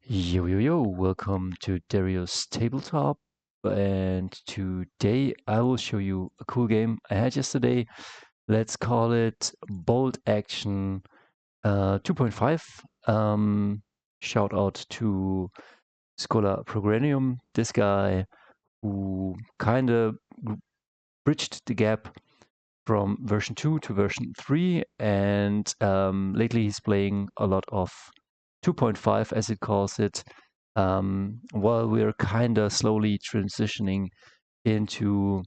Yo yo yo, welcome to Dario's Tabletop, and today I will show you a cool game I had yesterday. Let's call it BoltACtion 2.5. Shout out to Scholar Progranium, this guy who kinda bridged the gap from version 2 to version 3, and lately he's playing a lot of 2.5 as it calls it, while we're kind of slowly transitioning into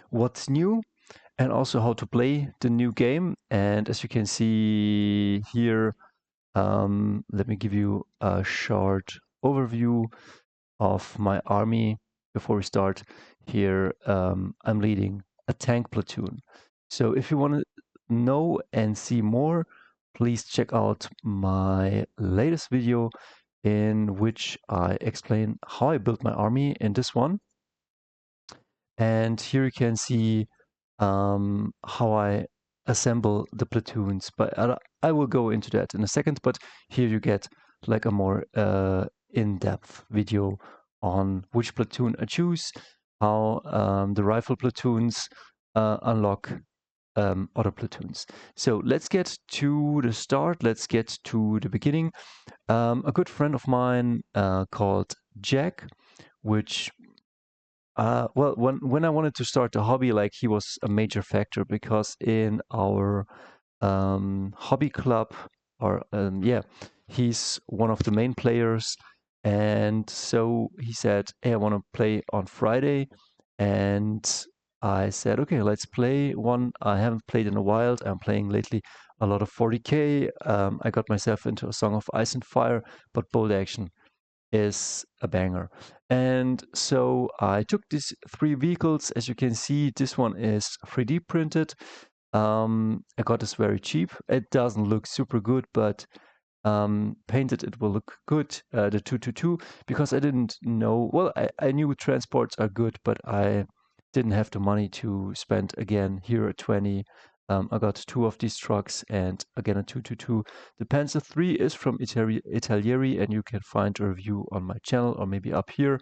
what's new and also how to play the new game. And as you can see here, let me give you a short overview of my army before we start. Here, I'm leading a tank platoon. So if you want to know and see more, please check out my latest video in which I explain how I built my army in this one. And here you can see how I assemble the platoons, but I will go into that in a second. But here you get like a more in-depth video on which platoon I choose, how the rifle platoons unlock other platoons. So let's get to the start. Let's get to the beginning. A good friend of mine called Jack, which well, when I wanted to start the hobby, like he was a major factor because in our hobby club, or yeah, he's one of the main players, and so he said, "Hey, I want to play on Friday," and I said, "Okay, let's play one." I haven't played in a while. I'm playing lately a lot of 40k. I got myself into a Song of Ice and Fire, but BoltACtion is a banger. And so I took these three vehicles. As you can see, this one is 3D printed. I got this very cheap. It doesn't look super good, but painted it will look good. The 222, because I didn't know. Well, I knew transports are good, but I didn't have the money to spend again here at 20. I got two of these trucks and again a 222. The Panzer 3 is from Italieri, and you can find a review on my channel or maybe up here.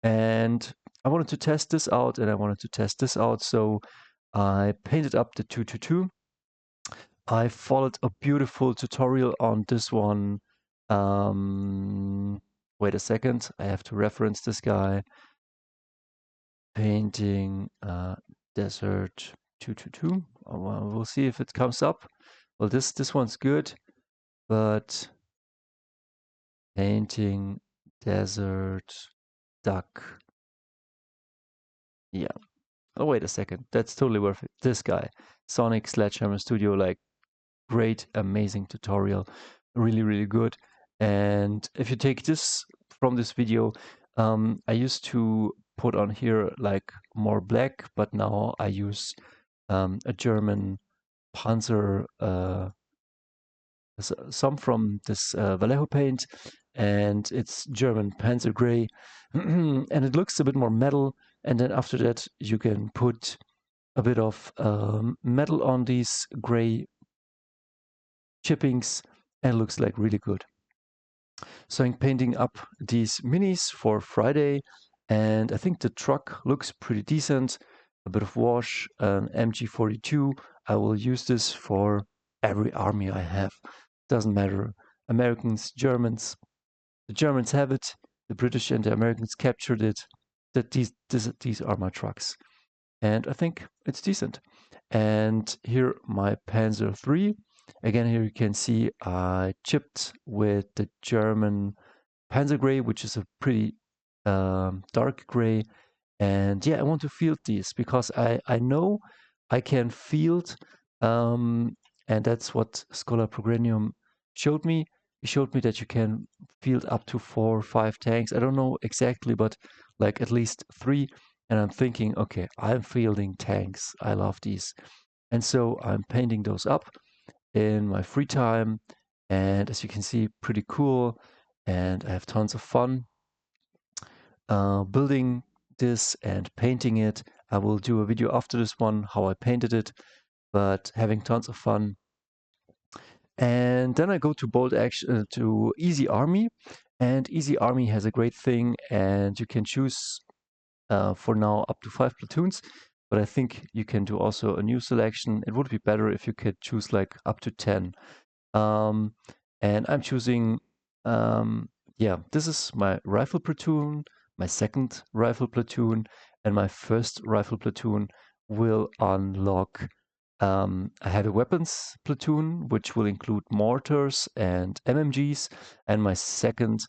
And I wanted to test this out, and I wanted to test this out, so I painted up the 222. I followed a beautiful tutorial on this one. Wait a second, I have to reference this guy. Painting Desert 222. Well, we'll see if it comes up. Well, this one's good, but painting Desert Duck. Yeah. Oh, wait a second. That's totally worth it. This guy, Sonic Sledgehammer Studio, like great, amazing tutorial, really, really good. And if you take this from this video, I used to put on here like more black, but now I use a German Panzer, some from this VALLEJO paint, and it's German Panzer gray, and it looks a bit more metal. And then after that, you can put a bit of metal on these gray chippings, and it looks like really good. So I'm painting up these minis for Friday, and I think the truck looks pretty decent. A bit of wash, an MG42. I will use this for every army I have. Doesn't matter. Americans, Germans. The Germans have it. The British and the Americans captured it. That these are my trucks, and I think it's decent. And here my Panzer 3. Again, here you can see I chipped with the German Panzer gray, which is a pretty dark gray. And yeah, I want to field these because I know I can field, and that's what Scholar Progranium showed me. He showed me that you can field up to 4 or 5 tanks. I don't know exactly, but like at least 3. And I'm thinking, okay, I'm fielding tanks. I love these. And so I'm painting those up in my free time. And as you can see, pretty cool. And I have tons of fun building this and painting it. I will do a video after this one, how I painted it, but having tons of fun. And then I go to BoltACtion, to Easy Army, and Easy Army has a great thing, and you can choose for now up to 5 platoons, but I think you can do also a new selection. It would be better if you could choose like up to 10. Um, and I'm choosing, yeah, this is my rifle platoon, my second rifle platoon, and my first rifle platoon will unlock a heavy weapons platoon, which will include mortars and MMGs, and my second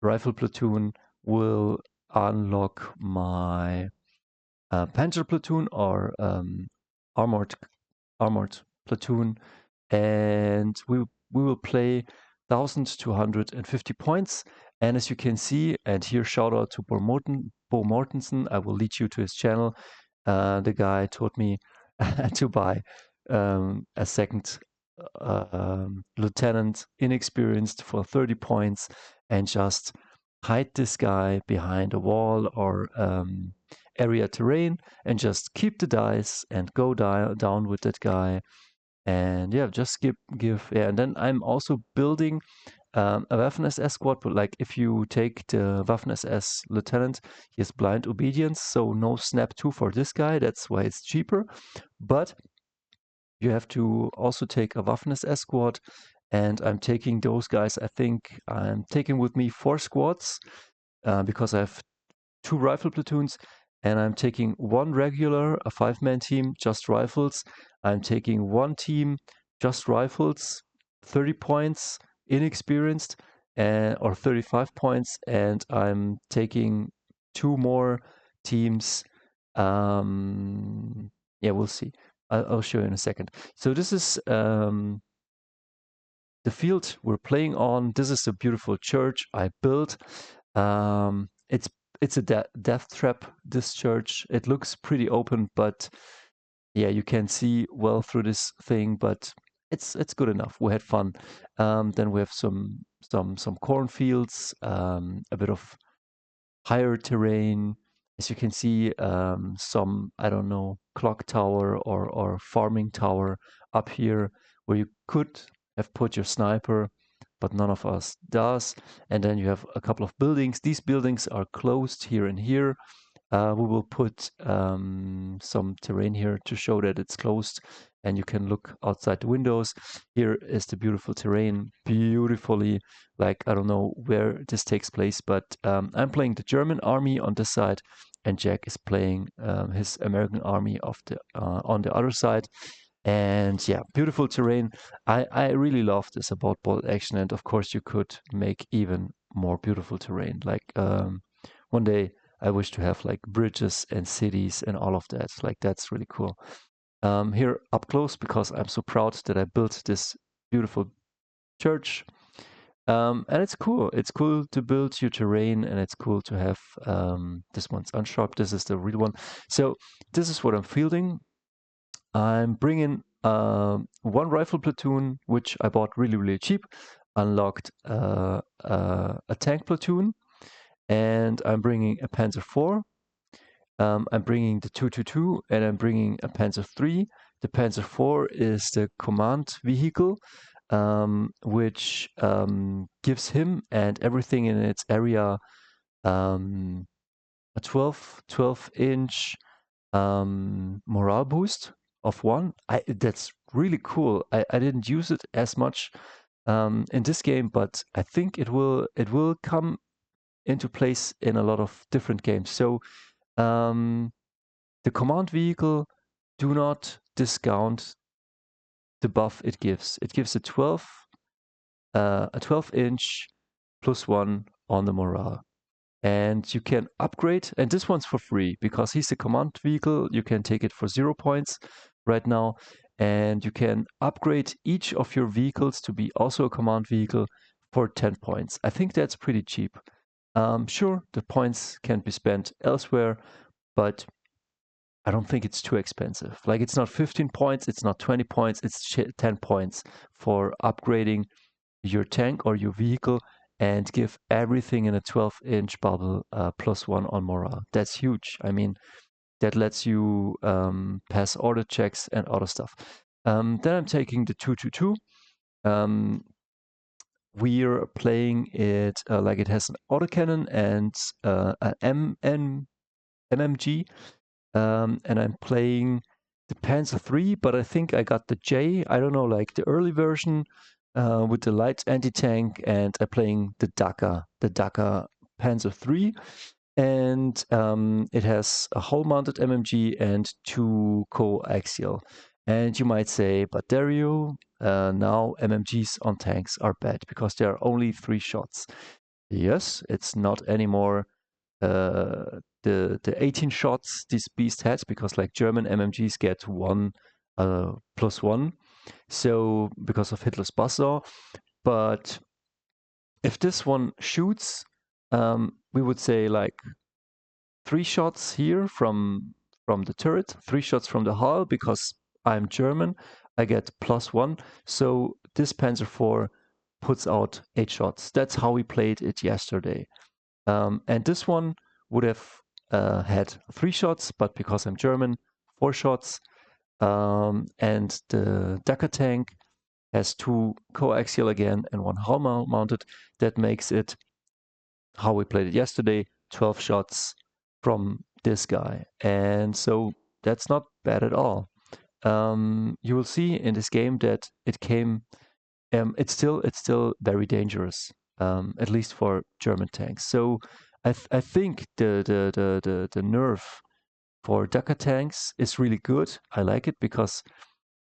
rifle platoon will unlock my Panzer platoon or armored armored platoon, and we will play 1,250 points. And as you can see, and here shout out to Bo Mortensen, I will lead you to his channel. The guy told me to buy a second lieutenant, inexperienced, for 30 points, and just hide this guy behind a wall or area terrain, and just keep the dice and go down with that guy. And yeah, just give yeah. And then I'm also building a Waffen-SS squad, but like if you take the Waffen-SS lieutenant, he has blind obedience, so no snap 2 for this guy. That's why it's cheaper. But you have to also take a Waffen-SS squad, and I'm taking those guys. I think I'm taking with me 4 squads because I have 2 rifle platoons, and I'm taking 1 regular, a 5-man team, just rifles. I'm taking 1 team, just rifles, 30 points, inexperienced, or 35 points, and I'm taking 2 more teams. Yeah, we'll see. I'll show you in a second. So this is the field we're playing on. This is a beautiful church I built. It's a death trap, this church. It looks pretty open, but yeah, you can see well through this thing, but it's good enough. We had fun. Then we have some cornfields, a bit of higher terrain. As you can see, some, I don't know, clock tower or farming tower up here where you could have put your sniper, but none of us does. And then you have a couple of buildings. These buildings are closed here and here. We will put some terrain here to show that it's closed and you can look outside the windows. Here is the beautiful terrain, beautifully, like, I don't know where this takes place, but I'm playing the German army on this side, and Jack is playing his American army on the other side. And yeah, beautiful terrain. I really love this about BoltACtion, and of course you could make even more beautiful terrain. Like one day I wish to have like bridges and cities and all of that. Like that's really cool. Here up close, because I'm so proud that I built this beautiful church. And it's cool. It's cool to build your terrain, and it's cool to have this one's unsharp. This is the real one. So this is what I'm fielding. I'm bringing 1 rifle platoon, which I bought really, really cheap, unlocked a tank platoon, and I'm bringing a Panzer IV. I'm bringing the 222, and I'm bringing a Panzer III. The Panzer IV is the command vehicle, which gives him and everything in its area a 12-inch morale boost of 1. That's really cool. I didn't use it as much in this game, but I think it will come into place in a lot of different games. So the command vehicle, do not discount the buff it gives. It gives a 12-inch +1 on the morale. And you can upgrade, and this one's for free because he's a command vehicle. You can take it for 0 points right now, and you can upgrade each of your vehicles to be also a command vehicle for 10 points. I think that's pretty cheap. Sure, the points can be spent elsewhere, but I don't think it's too expensive. Like it's not 15 points, it's not 20 points, it's 10 points for upgrading your tank or your vehicle and give everything in a 12-inch bubble +1 on morale. That's huge. I mean, that lets you pass order checks and other stuff. Then I'm taking the 222. Um, we're playing it like it has an autocannon and an MMG, and I'm playing the Panzer III, but I think I got the J. I don't know, like the early version with the light anti-tank, and I'm playing the DAK Panzer III, and it has a hull-mounted MMG and 2 coaxial. And you might say, but Dario, now MMGs on tanks are bad because there are only 3 shots. Yes, it's not anymore the 18 shots this beast has, because like German MMGs get 1 +1, so because of Hitler's buzzsaw. But if this one shoots, we would say like 3 shots here from the turret, 3 shots from the hull. Because I'm German, I get +1. So this Panzer IV puts out 8 shots. That's how we played it yesterday. And this one would have had 3 shots, but because I'm German, 4 shots. And the DAK tank has 2 coaxial again and 1 hull mounted. That makes it, how we played it yesterday, 12 shots from this guy. And so that's not bad at all. You will see in this game that it's still very dangerous, at least for German tanks. So I think the nerf for DAK tanks is really good. I like it because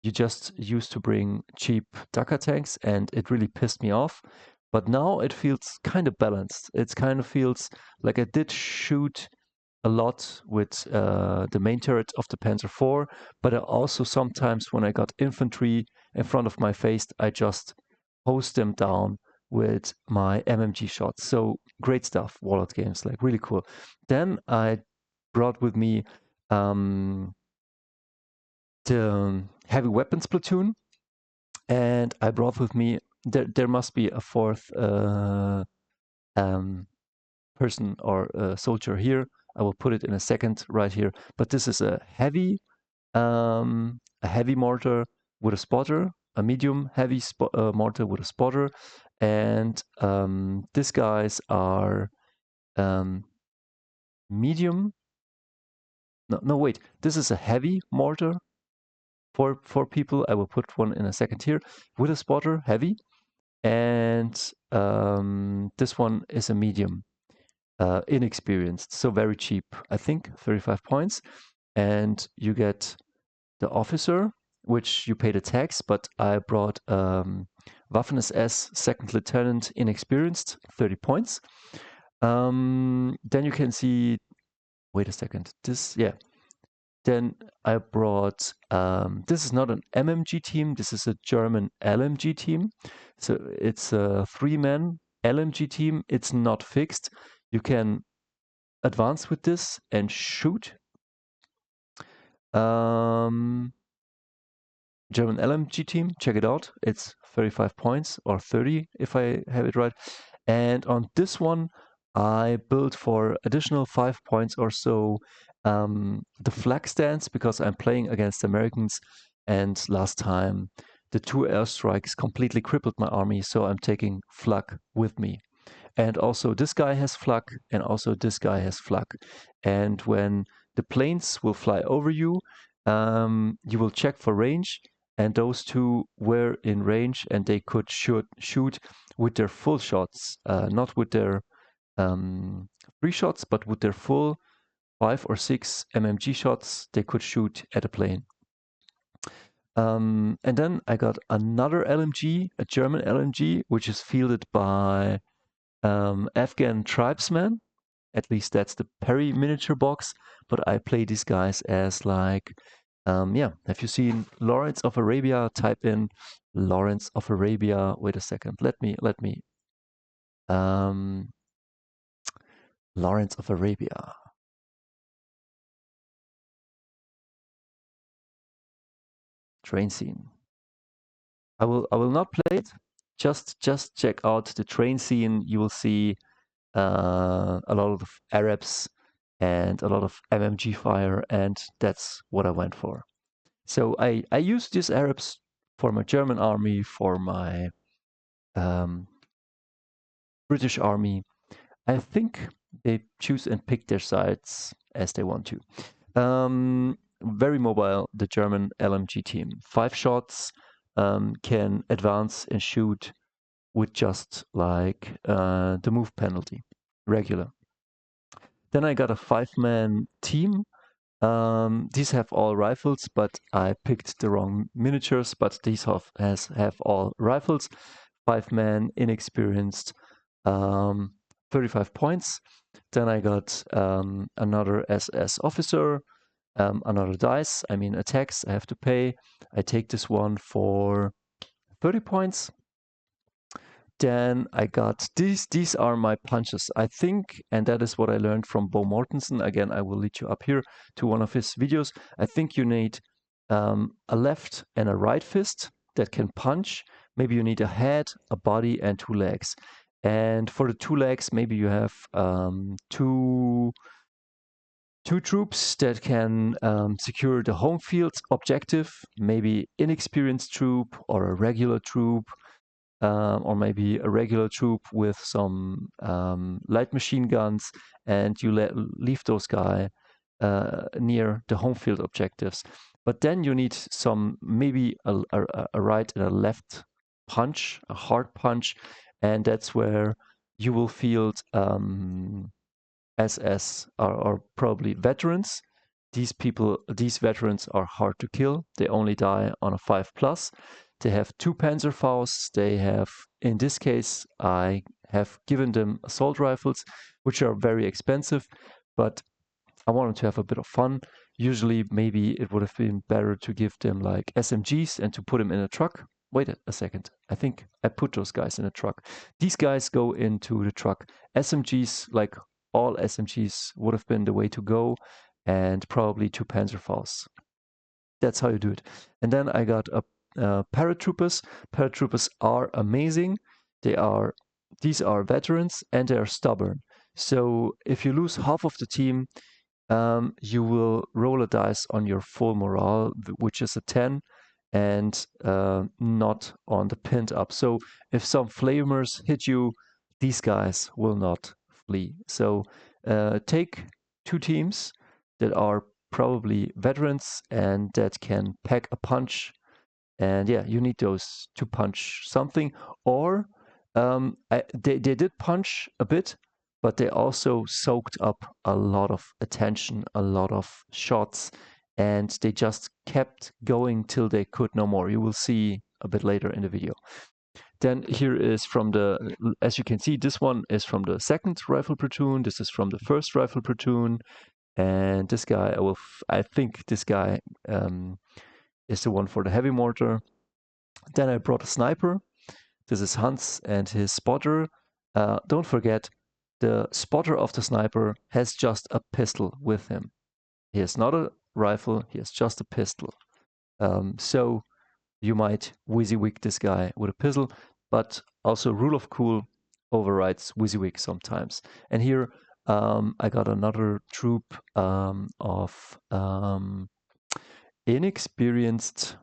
you just used to bring cheap DAK tanks, and it really pissed me off. But now it feels kind of balanced. It kind of feels like I did shoot a lot with the main turret of the Panzer IV, but I also sometimes, when I got infantry in front of my face, I just hose them down with my MMG shots. So great stuff, Warlord games, like really cool. Then I brought with me the heavy weapons platoon, and I brought with me, there must be a fourth um, person or soldier here. I will put it in a second right here. But this is a heavy mortar with a spotter, a medium heavy mortar with a spotter, and these guys are um, medium. No, wait. This is a heavy mortar for people. I will put one in a second here with a spotter, heavy, and this one is a medium. Inexperienced, so very cheap. I think 35 points, and you get the officer, which you pay the tax. But I brought Waffen SS second lieutenant, inexperienced, 30 points. Then you can see. Wait a second. Then I brought. This is not an MMG team. This is a German LMG team. So it's a 3-man LMG team. It's not fixed. You can advance with this and shoot. German LMG team, check it out. It's 35 points, or 30 if I have it right. And on this one, I built for additional 5 points or so the flag stance, because I'm playing against Americans, and last time the 2 airstrikes completely crippled my army, so I'm taking flak with me. And also this guy has flak, and also this guy has flak. And when the planes will fly over you, you will check for range, and those 2 were in range, and they could shoot with their full shots, not with their 3 shots, but with their full 5 or 6 MMG shots. They could shoot at a plane. And then I got another LMG, a German LMG, which is fielded by Afghan tribesmen. At least that's the Perry miniature box. But I play these guys as like, have you seen Lawrence of Arabia? Type in Lawrence of Arabia. Wait a second. Let me. Lawrence of Arabia. Train scene. I will not play it. Just check out the train scene. You will see a lot of Arabs and a lot of MMG fire, and that's what I went for. So I used these Arabs for my German army, for my British army. I think they choose and pick their sides as they want to. Very mobile, the German LMG team. 5 shots, can advance and shoot with just like the move penalty, regular. Then I got a 5-man team. These have all rifles, but I picked the wrong miniatures, but these have all rifles. 5-man, inexperienced, 35 points. Then I got another SS officer, another dice, I mean attacks I have to pay. I take this one for 30 points. Then I got these are my punches, I think, and that is what I learned from Bo Mortensen. Again, I will lead you up here to one of his videos. I think you need a left and a right fist that can punch. Maybe you need a head, a body, and 2 legs. And for the 2 legs, maybe you have two troops that can secure the home field objective, maybe inexperienced troop or a regular troop, or maybe a regular troop with some light machine guns, and you leave those guys near the home field objectives. But then you need some, maybe a right and a left punch, a hard punch, and that's where you will field SS are probably veterans. These veterans are hard to kill. They only die on a 5+. They have 2 Panzerfaust. They have, in this case, I have given them assault rifles, which are very expensive, but I wanted to have a bit of fun. Usually, maybe it would have been better to give them like SMGs and to put them in a truck. Wait a second. I think I put those guys in a truck. These guys go into the truck. SMGs, like all SMGs, would have been the way to go, and probably 2 Panzerfausts. That's how you do it. And then I got a paratroopers. Paratroopers are amazing. These are veterans and they are stubborn. So if you lose half of the team, you will roll a dice on your full morale, which is a 10, and not on the pinned up. So if some flamers hit you, these guys will not flee. So take 2 teams that are probably veterans and that can pack a punch. And yeah, you need those to punch something. Or they did punch a bit, but they also soaked up a lot of attention, a lot of shots, and they just kept going till they could no more. You will see a bit later in the video. Then here is from as you can see, this one is from the 2nd Rifle Platoon. This is from the 1st Rifle Platoon. And this guy, I think this guy is the one for the heavy mortar. Then I brought a sniper. This is Hans and his spotter. Don't forget, the spotter of the sniper has just a pistol with him. He has not a rifle, he has just a pistol. So you might WYSIWYG this guy with a pistol, but also rule of cool overrides WYSIWYG sometimes. And here I got another troop of inexperienced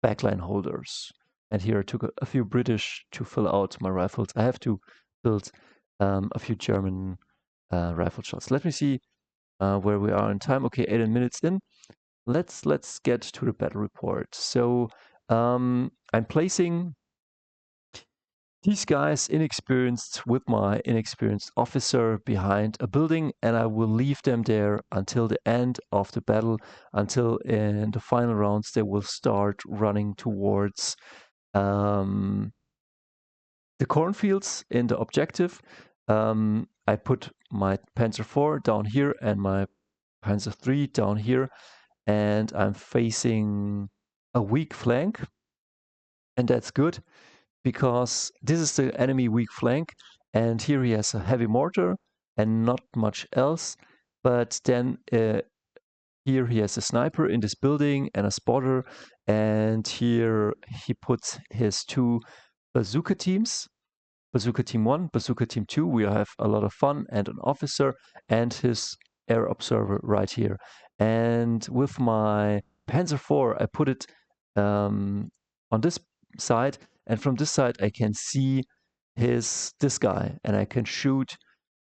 backline holders. And here I took a few British to fill out my rifles. I have to build a few German rifle shots. Let me see where we are in time. Okay, 18 minutes in. Let's get to the battle report. So I'm placing these guys inexperienced with my inexperienced officer behind a building, and I will leave them there until the end of the battle, until in the final rounds they will start running towards the cornfields in the objective. I put my Panzer IV down here and my Panzer III down here, and I'm facing a weak flank, and that's good because this is the enemy weak flank, and here he has a heavy mortar and not much else. But then here he has a sniper in this building and a spotter, and here he puts his 2 bazooka teams. Bazooka Team 1, Bazooka Team 2, we have a lot of fun, and an officer, and his air observer right here. And with my Panzer IV, I put it on this side, and from this side I can see this guy, and I can shoot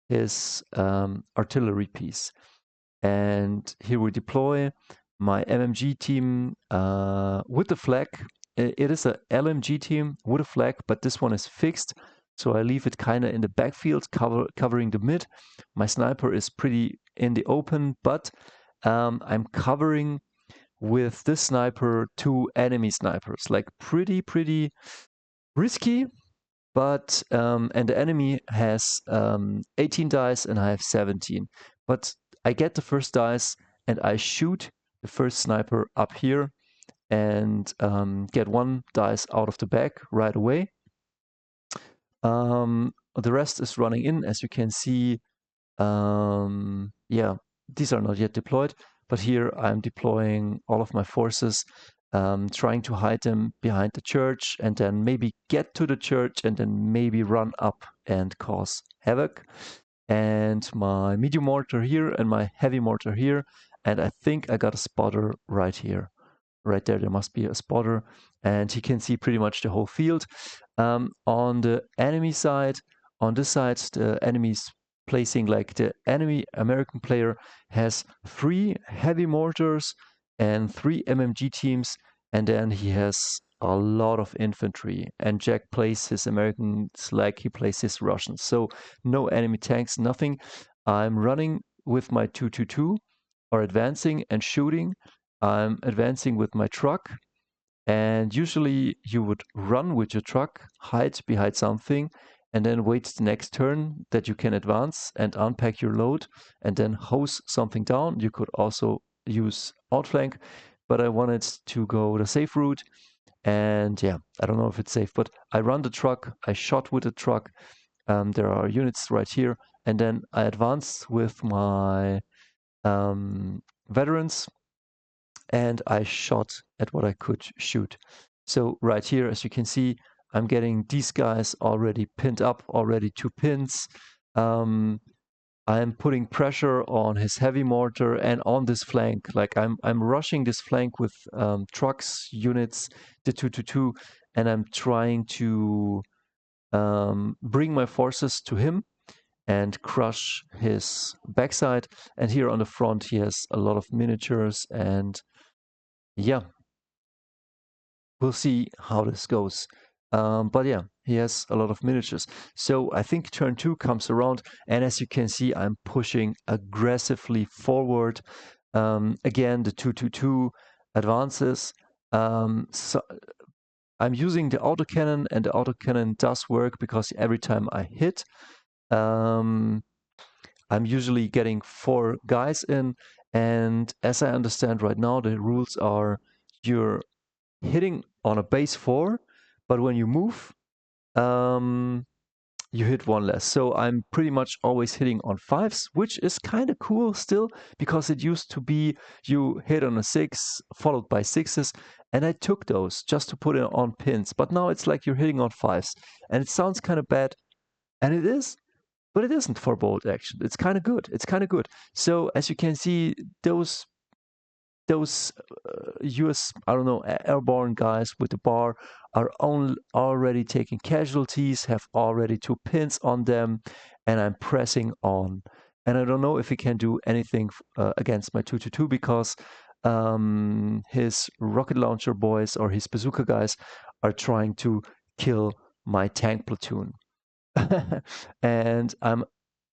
his artillery piece. And here we deploy my MMG team with the flag. It is a LMG team with a flag, but this one is fixed. So I leave it kind of in the backfield, covering the mid. My sniper is pretty in the open, but I'm covering with this sniper 2 enemy snipers. Like pretty risky, but and the enemy has 18 dice and I have 17. But I get the first dice and I shoot the first sniper up here and get 1 dice out of the bag right away. The rest is running in, as you can see. Yeah, these are not yet deployed, but here I'm deploying all of my forces, trying to hide them behind the church and then maybe get to the church and then maybe run up and cause havoc. And my medium mortar here and my heavy mortar here. And I think I got a spotter right here. Right there must be a spotter, and he can see pretty much the whole field. On the enemy side, on this side, the enemy's placing, like the enemy American player has 3 heavy mortars and 3 MMG teams, and then he has a lot of infantry. And Jack plays his Americans like he plays his Russians. So no enemy tanks, nothing. I'm running with my 222 or advancing and shooting. I'm advancing with my truck, and usually you would run with your truck, hide behind something, and then wait the next turn that you can advance and unpack your load and then hose something down. You could also use outflank, but I wanted to go the safe route. And yeah, I don't know if it's safe, but I run the truck, I shot with the truck. There are units right here, and then I advance with my veterans, and I shot at what I could shoot. So right here, as you can see, I'm getting these guys already pinned up, already 2 pins. I'm putting pressure on his heavy mortar and on this flank. Like I'm rushing this flank with trucks, units, the 222, and I'm trying to bring my forces to him and crush his backside. And here on the front, he has a lot of miniatures, and yeah, we'll see how this goes. But yeah, he has a lot of miniatures. So I think turn 2 comes around, and as you can see, I'm pushing aggressively forward. Again, the 222 advances. So I'm using the autocannon, and the autocannon does work because every time I hit, I'm usually getting 4 guys in. And as I understand right now, the rules are you're hitting on a base 4, but when you move, you hit 1 less. So I'm pretty much always hitting on 5s, which is kind of cool still, because it used to be you hit on a 6 followed by 6s, and I took those just to put it on pins. But now it's like you're hitting on 5s, and it sounds kind of bad, and it is, but it isn't for BoltACtion. It's kind of good. It's kind of good. So as you can see, those US, I don't know, airborne guys with the bar are already taking casualties, have already 2 pins on them, and I'm pressing on. And I don't know if he can do anything against my 222 because his rocket launcher boys or his bazooka guys are trying to kill my tank platoon. And I'm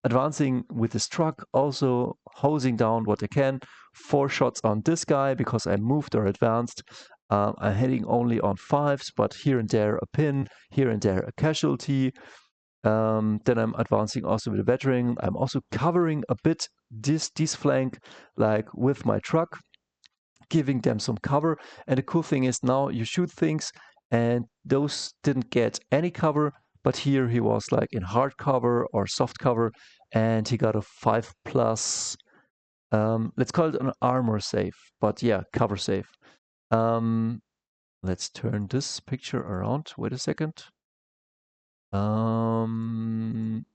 advancing with this truck, also hosing down what I can. 4 shots on this guy because I moved or advanced. I'm hitting only on 5s, but here and there a pin, here and there a casualty. Then I'm advancing also with a veteran. I'm also covering a bit this flank, like with my truck, giving them some cover. And the cool thing is now you shoot things and those didn't get any cover, but here he was like in hard cover or soft cover, and he got a 5+, let's call it an armor save, but yeah, cover save. Let's turn this picture around. Wait a second. I'm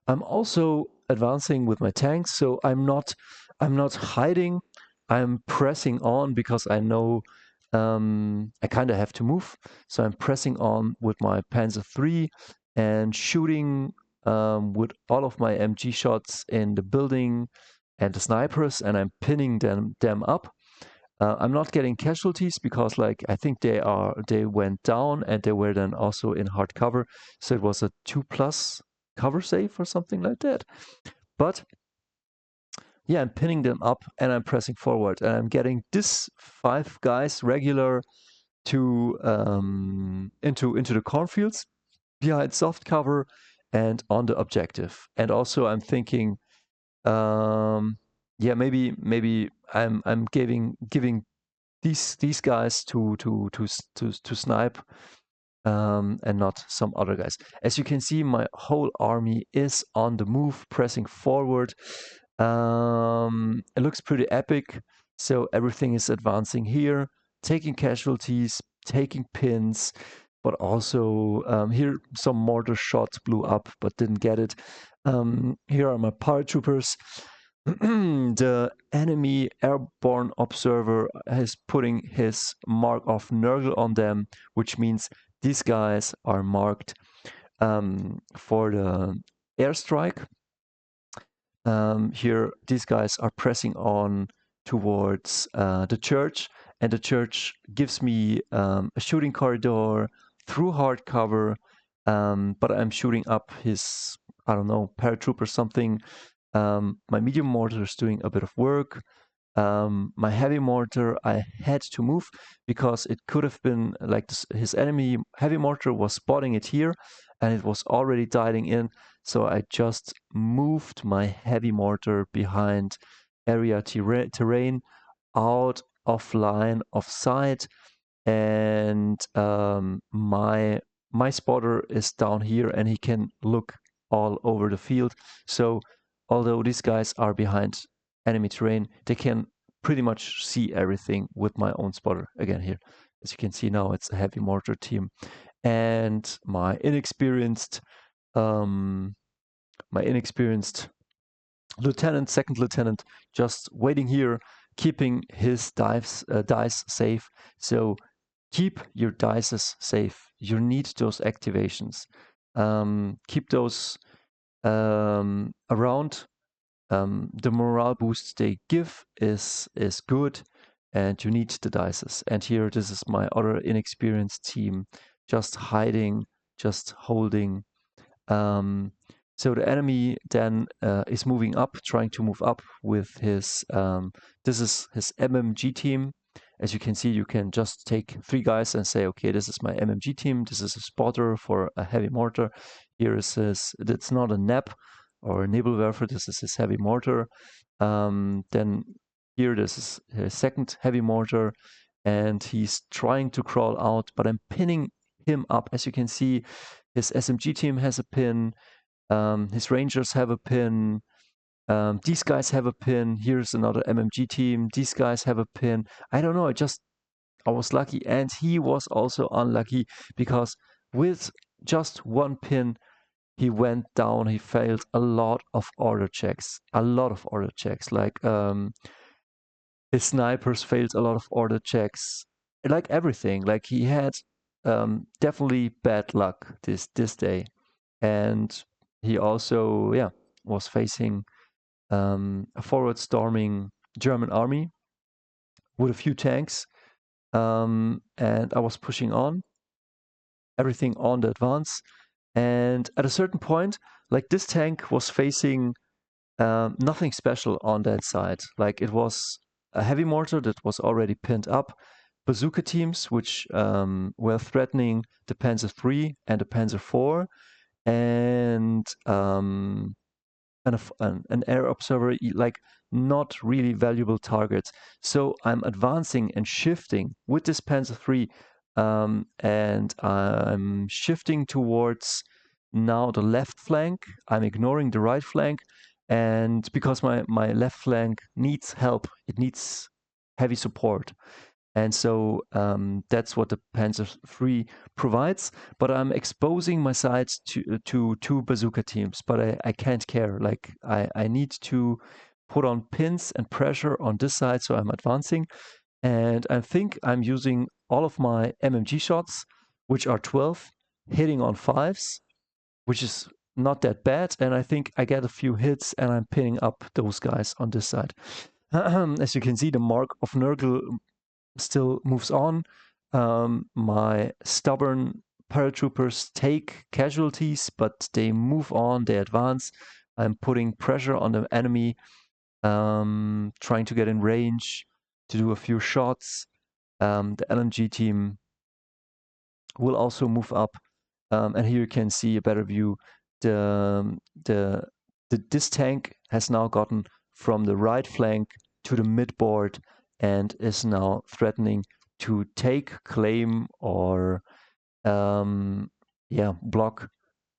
also advancing with my tanks, so I'm not hiding. I'm pressing on because I know I kind of have to move. So I'm pressing on with my Panzer III and shooting with all of my MG shots in the building and the snipers, and I'm pinning them up. I'm not getting casualties because, like, I think they went down and they were then also in hard cover, so it was a 2+ cover save or something like that. But yeah, I'm pinning them up and I'm pressing forward, and I'm getting this 5 guys regular to into the cornfields behind soft cover and on the objective. And also, I'm thinking, yeah, maybe I'm giving these guys to snipe, and not some other guys. As you can see, my whole army is on the move, pressing forward. It looks pretty epic. So everything is advancing here, taking casualties, taking pins, but also here some mortar shots blew up but didn't get it. Here are my paratroopers. The enemy airborne observer is putting his mark of Nurgle on them, which means these guys are marked for the airstrike. Here, these guys are pressing on towards the church, and the church gives me a shooting corridor through hard cover, but I'm shooting up his, I don't know, paratroop or something. My medium mortar is doing a bit of work. My heavy mortar, I had to move because it could have been like this, his enemy heavy mortar was spotting it here and it was already dialing in. So I just moved my heavy mortar behind area terrain out of line of sight, and my spotter is down here and he can look all over the field. So although these guys are behind enemy terrain, they can pretty much see everything with my own spotter. Again, here, as you can see now, it's a heavy mortar team, and um, my inexperienced lieutenant, second lieutenant, just waiting here, keeping his dice safe. So keep your dices safe. You need those activations. Keep those around. The morale boost they give is good, and you need the dices. And here, this is my other inexperienced team, just hiding, just holding. Um, so the enemy then is moving up, trying to move up with his. This is his MMG team. As you can see, you can just take 3 guys and say, okay, this is my MMG team. This is a spotter for a heavy mortar. Here is his. It's not a NAP or a Nebelwerfer. This is his heavy mortar. Then here, this is his second heavy mortar, and he's trying to crawl out, but I'm pinning him up. As you can see, his SMG team has a pin. His Rangers have a pin. These guys have a pin. Here's another MMG team. These guys have a pin. I don't know. I was lucky, and he was also unlucky because with just one pin, he went down. He failed a lot of order checks. A lot of order checks. Like his snipers failed a lot of order checks. Like everything. Like he had definitely bad luck this day. And he also, yeah, was facing a forward storming German army with a few tanks. And I was pushing on, everything on the advance. And at a certain point, like this tank was facing nothing special on that side. Like it was a heavy mortar that was already pinned up, bazooka teams which were threatening the Panzer III and the Panzer IV, and an air observer, like not really valuable targets. So I'm advancing and shifting with this Panzer III, and I'm shifting towards now the left flank. I'm ignoring the right flank, and because my left flank needs help, it needs heavy support. And so that's what the Panzer III provides. But I'm exposing my sides to two bazooka teams. But I can't care. Like I need to put on pins and pressure on this side, so I'm advancing. And I think I'm using all of my MMG shots, which are 12, hitting on 5s, which is not that bad. And I think I get a few hits and I'm pinning up those guys on this side. As you can see, the mark of Nurgle still moves on. My stubborn paratroopers take casualties, but they move on, they advance. I'm putting pressure on the enemy, trying to get in range to do a few shots. The LMG team will also move up. And here you can see a better view. This tank has now gotten from the right flank to the midboard and is now threatening to take, claim, or block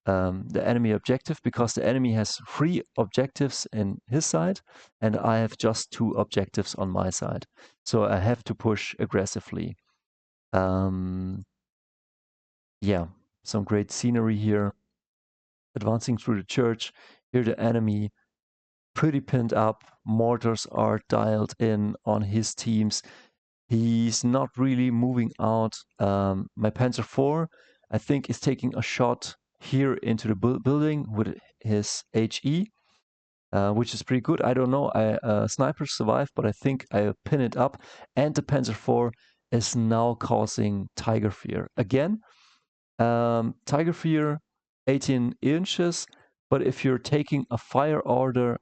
the enemy objective, because the enemy has 3 objectives in his side and I have just 2 objectives on my side. So I have to push aggressively. Yeah, some great scenery here. Advancing through the church. Here the enemy pretty pinned up. Mortars are dialed in on his teams. He's not really moving out. My Panzer IV, I think, is taking a shot here into the building with his HE, which is pretty good. I don't know. Sniper survived, but I think I pin it up. And the Panzer IV is now causing Tiger Fear. Again, Tiger Fear, 18 inches, but if you're taking a fire order,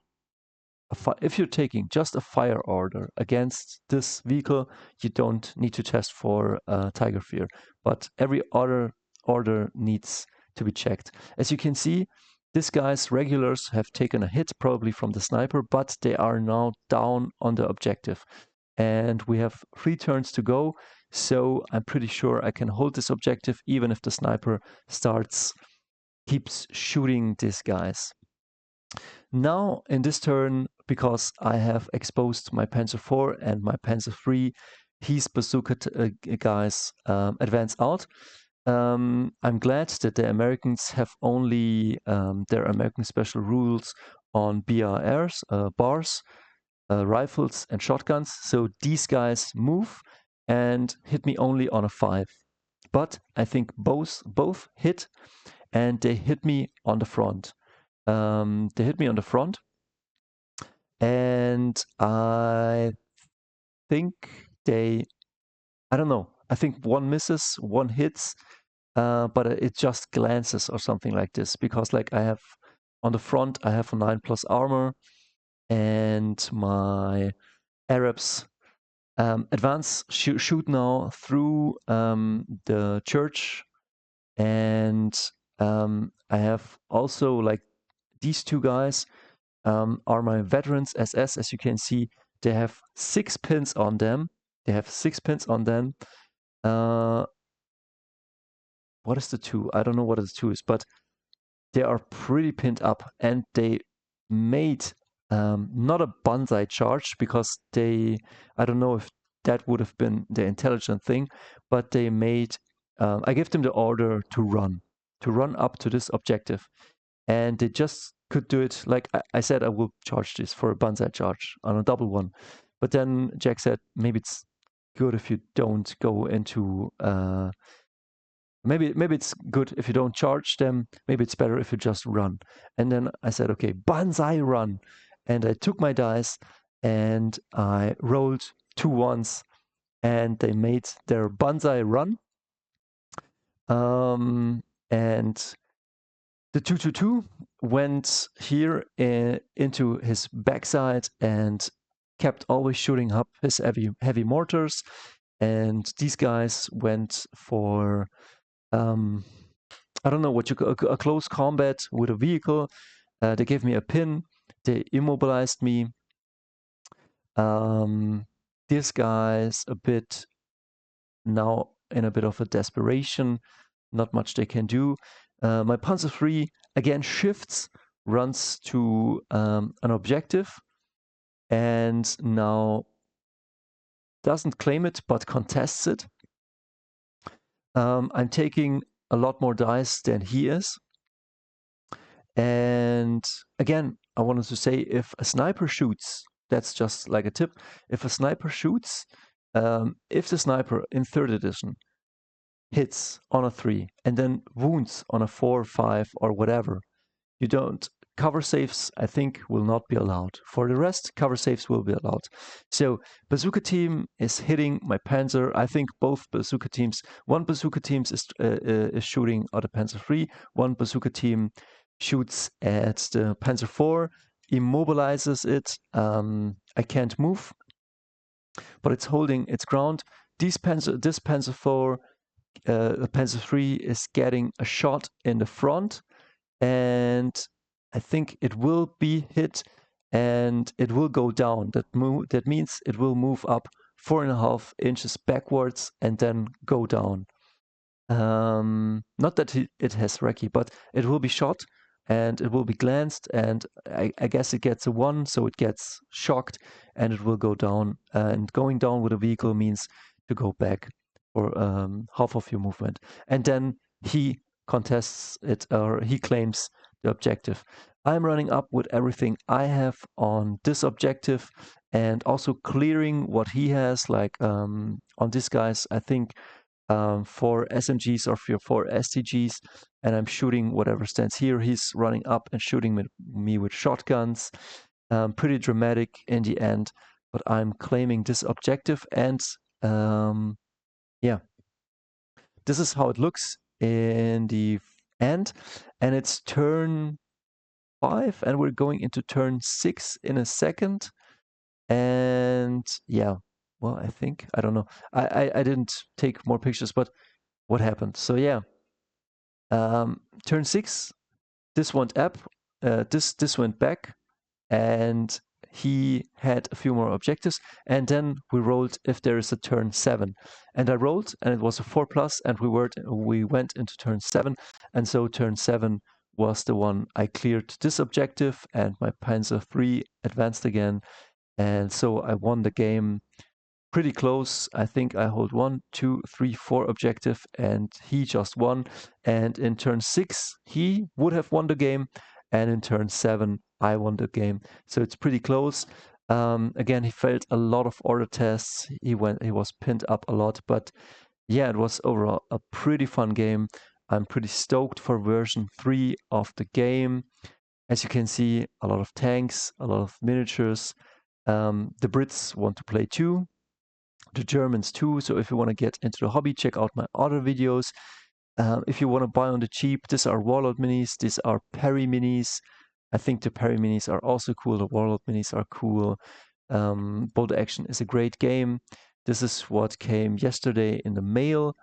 if you're taking just a fire order against this vehicle, you don't need to test for Tiger Fear. But every other order needs to be checked. As you can see, these guys, regulars, have taken a hit probably from the sniper, but they are now down on the objective. And we have 3 turns to go, so I'm pretty sure I can hold this objective even if the sniper keeps shooting these guys. Now in this turn, because I have exposed my Panzer IV and my Panzer III, his bazooka guys advance out. I'm glad that the Americans have only their American special rules on BRs, bars, rifles and shotguns. So these guys move and hit me only on a 5. But I think both hit, and they hit me on the front. They hit me on the front, and I think I don't know. I think one misses, one hits, but it just glances or something like this, because like I have on the front, I have a 9+ armor, and my Arabs advance, shoot now through the church, and I have also like these 2 guys are my veterans SS. As you can see, they have 6 pins on them. What is the 2? I don't know what the 2 is, but they are pretty pinned up, and they made not a banzai charge, because I don't know if that would have been the intelligent thing, but they made, I gave them the order to run up to this objective, and they just could do it. Like I said, I will charge this for a banzai charge on a double one, but then Jack said maybe it's good if you don't go into maybe it's good if you don't charge them. Maybe it's better if you just run. And then I said, okay, banzai run. And I took my dice and I rolled 2 1s, and they made their banzai run. And the 222 went here into his backside and kept always shooting up his heavy mortars. And these guys went for I don't know what a close combat with a vehicle. They gave me a pin. They immobilized me. This guy's a bit now in a bit of a desperation. Not much they can do. My Panzer III again shifts, runs to an objective, and now doesn't claim it but contests it. I'm taking a lot more dice than he is. And again, I wanted to say, if a sniper shoots, that's just like a tip. If a sniper shoots, if the sniper in 3rd edition hits on a 3 and then wounds on a 4, 5 or whatever, you don't. Cover saves, I think, will not be allowed. For the rest, cover saves will be allowed. So bazooka team is hitting my Panzer. I think both bazooka teams, one bazooka team is shooting at the Panzer 3, one bazooka team shoots at the Panzer 4, immobilizes it. I can't move, but it's holding its ground. This Panzer 4, the Panzer 3 is getting a shot in the front, and I think it will be hit and it will go down. That means it will move up 4.5 inches backwards and then go down. Not that it has recce, but it will be shot and it will be glanced, and I guess it gets a 1, so it gets shocked and it will go down. And going down with a vehicle means to go back for half of your movement. And then he contests it, or he claims the objective. I'm running up with everything I have on this objective and also clearing what he has, like on this guy's, I think 4 SMGs or 4 STGs, and I'm shooting whatever stands here. He's running up and shooting me with shotguns. Pretty dramatic in the end, but I'm claiming this objective, and yeah, this is how it looks in the end, and it's turn 5, and we're going into turn 6 in a second. And yeah, well, I don't know. I didn't take more pictures, but what happened? So yeah, turn 6, this went up, this went back, and he had a few more objectives, and then we rolled if there is a turn 7, and I rolled, and it was a 4+, and we went into turn 7, and so turn 7 was the one I cleared this objective, and my Panzer 3 advanced again, and so I won the game pretty close. I think I hold 1, 2, 3, 4 objective, and he just won. And in turn 6, he would have won the game, and in turn 7, I won the game. So it's pretty close. Again, he failed a lot of order tests. He was pinned up a lot, but yeah, it was overall a pretty fun game. I'm pretty stoked for version 3 of the game. As you can see, a lot of tanks, a lot of miniatures. The Brits want to play too, the Germans too. So if you want to get into the hobby, check out my other videos. If you want to buy on the cheap, these are Warlord minis, these are Perry minis. I think the Perry minis are also cool, the Warlord minis are cool. BoltACtion is a great game. This is what came yesterday in the mail.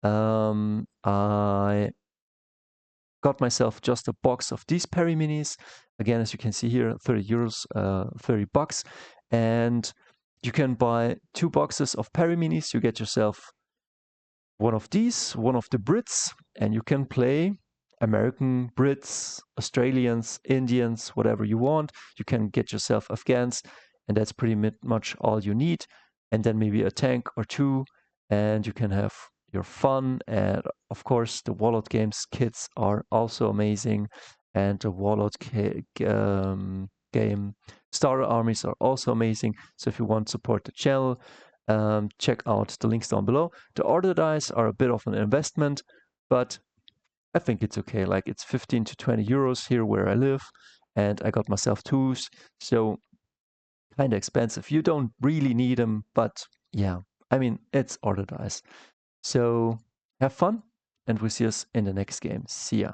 I got myself just a box of these Perry minis. Again, as you can see here, 30 euros, $30. And you can buy 2 boxes of Perry minis. You get yourself one of these, one of the Brits, and you can play American, Brits, Australians, Indians, whatever you want. You can get yourself Afghans, and that's pretty much all you need. And then maybe a tank or 2, and you can have your fun. And of course, the Warlord Games kits are also amazing, and the Warlord game starter armies are also amazing. So if you want to support the channel, check out the links down below. The order dice are a bit of an investment, but I think it's okay. Like, it's 15 to 20 euros here where I live, and I got myself 2s, so kind of expensive. You don't really need them, but yeah, I mean, it's order dice. So have fun, and we'll see us in the next game. See ya.